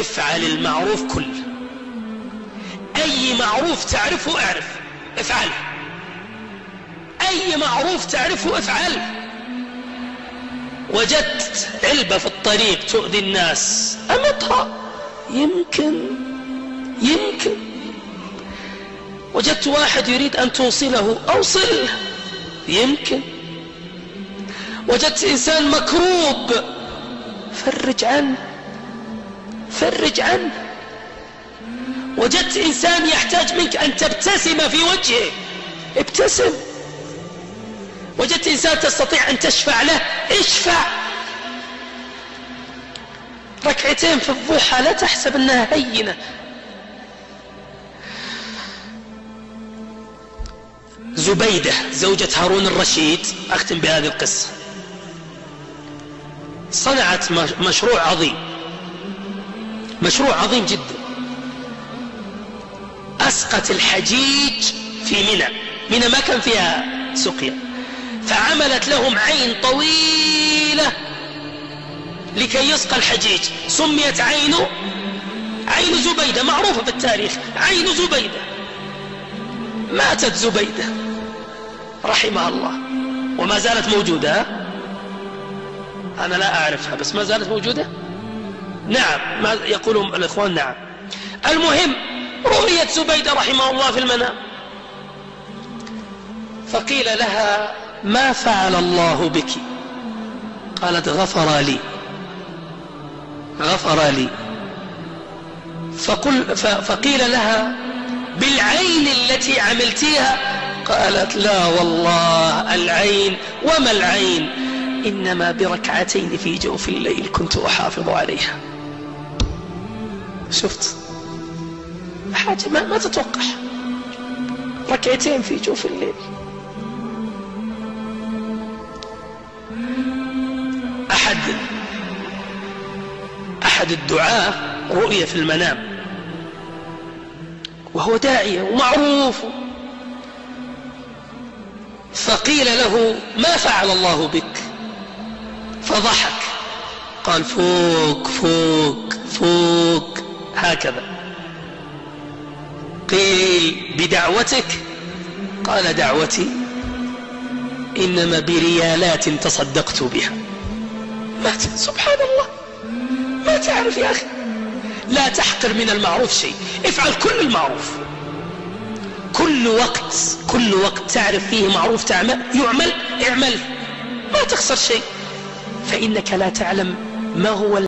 افعل المعروف كله، أي معروف تعرفه افعله، أي معروف تعرفه افعله. وجدت علبة في الطريق تؤذي الناس، أمطها، يمكن. وجدت واحد يريد أن توصله، أوصله، يمكن. وجدت إنسان مكروب، فرج عنه. وجدت إنسان يحتاج منك أن تبتسم في وجهه، ابتسم. وجدت إنسان تستطيع أن تشفع له، اشفع. ركعتين في الضحى لا تحسب أنها هينة. زبيدة زوجة هارون الرشيد، أختم بهذه القصة، صنعت مشروع عظيم جدا. أسقت الحجيج في منى ما كان فيها سقيا، فعملت لهم عين طويلة لكي يسقى الحجيج. سميت عين زبيدة، معروفة في التاريخ، عين زبيدة. ماتت زبيدة رحمها الله، وما زالت موجودة. أنا لا أعرفها، بس ما زالت موجودة. نعم، ما يقولون الإخوان، نعم. المهم، رؤيت زبيدة رحمه الله في المنام، فقيل لها: ما فعل الله بك؟ قالت: غفر لي. فقيل لها: بالعين التي عملتيها؟ قالت: لا والله، العين وما العين، إنما بركعتين في جوف الليل كنت أحافظ عليها. شفت حاجة ما تتوقع، ركعتين في جوف الليل. أحد الدعاة رؤية في المنام وهو داعية ومعروف، فقيل له: ما فعل الله بك؟ فضحك، قال: فوق هكذا. قيل: بدعوتك؟ قال: دعوتي إنما بريالات تصدقت بها. سبحان الله، ما تعرف يا أخي. لا تحقر من المعروف شيء، افعل كل المعروف. كل وقت تعرف فيه معروف يعمل، اعمل، ما تخسر شيء، فإنك لا تعلم ما هو